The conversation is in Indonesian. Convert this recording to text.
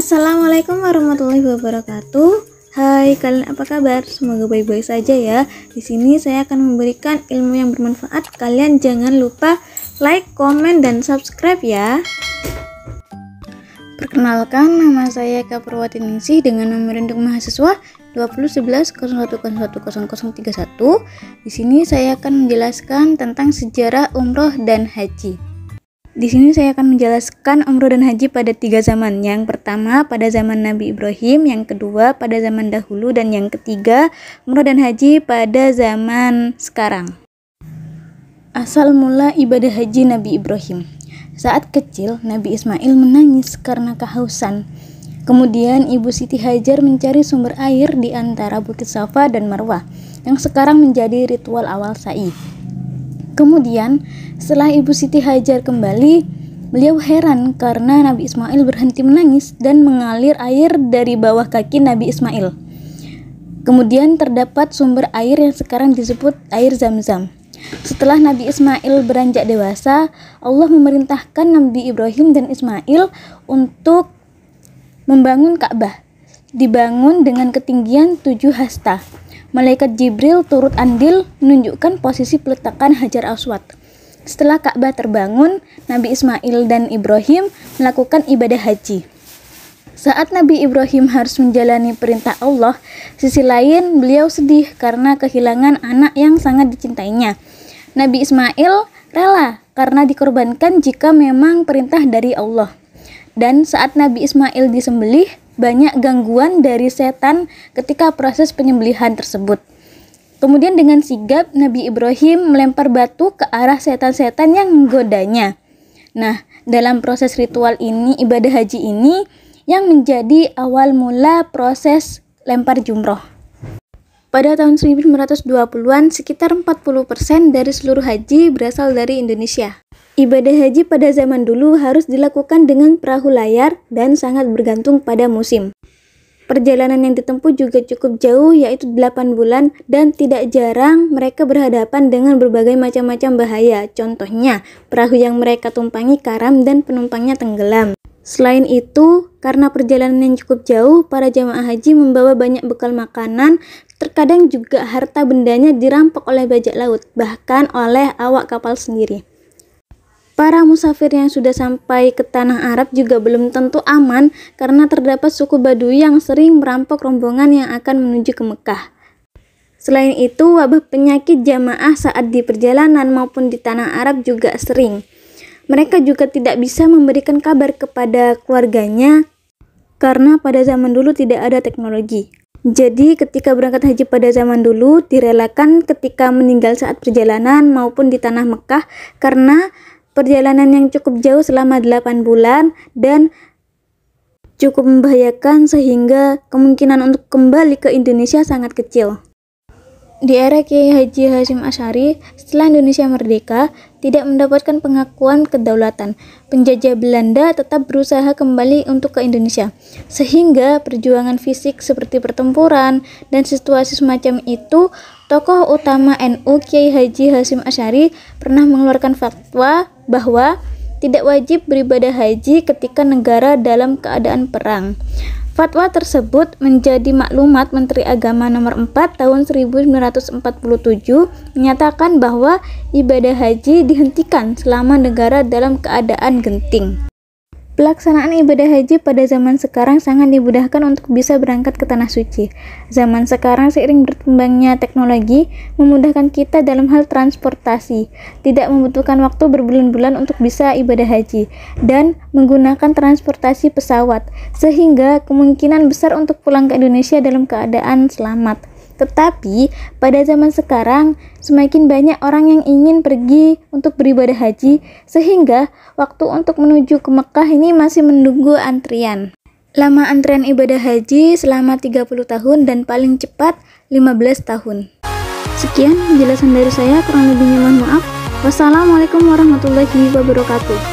Assalamualaikum warahmatullahi wabarakatuh. Hai, kalian apa kabar? Semoga baik-baik saja ya. Di sini saya akan memberikan ilmu yang bermanfaat. Kalian jangan lupa like, komen, dan subscribe ya. Perkenalkan, nama saya Eka Purwati Ningsih dengan nomor induk mahasiswa 201101010031. Di sini saya akan menjelaskan tentang sejarah umroh dan haji. Di sini saya akan menjelaskan umroh dan haji pada 3 zaman. Yang pertama pada zaman Nabi Ibrahim, yang kedua pada zaman dahulu, dan yang ketiga umroh dan haji pada zaman sekarang. Asal mula ibadah haji Nabi Ibrahim. Saat kecil, Nabi Ismail menangis karena kehausan. Kemudian Ibu Siti Hajar mencari sumber air di antara Bukit Safa dan Marwah, yang sekarang menjadi ritual awal sa'i. Kemudian, setelah Ibu Siti Hajar kembali, beliau heran karena Nabi Ismail berhenti menangis dan mengalir air dari bawah kaki Nabi Ismail. Kemudian terdapat sumber air yang sekarang disebut air Zam-Zam. Setelah Nabi Ismail beranjak dewasa, Allah memerintahkan Nabi Ibrahim dan Ismail untuk membangun Ka'bah. Dibangun dengan ketinggian 7 hasta. Malaikat Jibril turut andil menunjukkan posisi peletakan Hajar Aswad. Setelah Ka'bah terbangun, Nabi Ismail dan Ibrahim melakukan ibadah haji. Saat Nabi Ibrahim harus menjalani perintah Allah, sisi lain beliau sedih karena kehilangan anak yang sangat dicintainya. Nabi Ismail rela karena dikorbankan jika memang perintah dari Allah. Dan saat Nabi Ismail disembelih, banyak gangguan dari setan ketika proses penyembelihan tersebut. Kemudian dengan sigap Nabi Ibrahim melempar batu ke arah setan-setan yang menggodanya. Nah, dalam proses ritual ini, ibadah haji ini yang menjadi awal mula proses lempar jumroh. Pada tahun 1920-an, sekitar 40% dari seluruh haji berasal dari Indonesia. Ibadah haji pada zaman dulu harus dilakukan dengan perahu layar dan sangat bergantung pada musim. Perjalanan yang ditempuh juga cukup jauh, yaitu 8 bulan, dan tidak jarang mereka berhadapan dengan berbagai macam-macam bahaya. Contohnya, perahu yang mereka tumpangi karam dan penumpangnya tenggelam. Selain itu, karena perjalanan yang cukup jauh, para jamaah haji membawa banyak bekal makanan, terkadang juga harta bendanya dirampok oleh bajak laut, bahkan oleh awak kapal sendiri. Para musafir yang sudah sampai ke tanah Arab juga belum tentu aman karena terdapat suku Baduy yang sering merampok rombongan yang akan menuju ke Mekah. Selain itu, wabah penyakit jamaah saat di perjalanan maupun di tanah Arab juga sering. Mereka juga tidak bisa memberikan kabar kepada keluarganya karena pada zaman dulu tidak ada teknologi. Jadi ketika berangkat haji pada zaman dulu direlakan ketika meninggal saat perjalanan maupun di tanah Mekah karena perjalanan yang cukup jauh selama 8 bulan dan cukup membahayakan sehingga kemungkinan untuk kembali ke Indonesia sangat kecil. Di era Kiai Haji Hasyim Asy'ari, setelah Indonesia merdeka, tidak mendapatkan pengakuan kedaulatan. Penjajah Belanda tetap berusaha kembali untuk ke Indonesia, sehingga perjuangan fisik seperti pertempuran dan situasi semacam itu, tokoh utama NU Kiai Haji Hasyim Asy'ari pernah mengeluarkan fatwa bahwa tidak wajib beribadah haji ketika negara dalam keadaan perang. Fatwa tersebut menjadi maklumat Menteri Agama nomor 4 tahun 1947 menyatakan bahwa ibadah haji dihentikan selama negara dalam keadaan genting. Pelaksanaan ibadah haji pada zaman sekarang sangat dimudahkan untuk bisa berangkat ke Tanah Suci. Zaman sekarang seiring berkembangnya teknologi memudahkan kita dalam hal transportasi, tidak membutuhkan waktu berbulan-bulan untuk bisa ibadah haji, dan menggunakan transportasi pesawat, sehingga kemungkinan besar untuk pulang ke Indonesia dalam keadaan selamat. Tetapi pada zaman sekarang semakin banyak orang yang ingin pergi untuk beribadah haji sehingga waktu untuk menuju ke Mekah ini masih menunggu antrian. Lama antrian ibadah haji selama 30 tahun dan paling cepat 15 tahun. Sekian penjelasan dari saya, kurang lebihnya mohon maaf. Wassalamualaikum warahmatullahi wabarakatuh.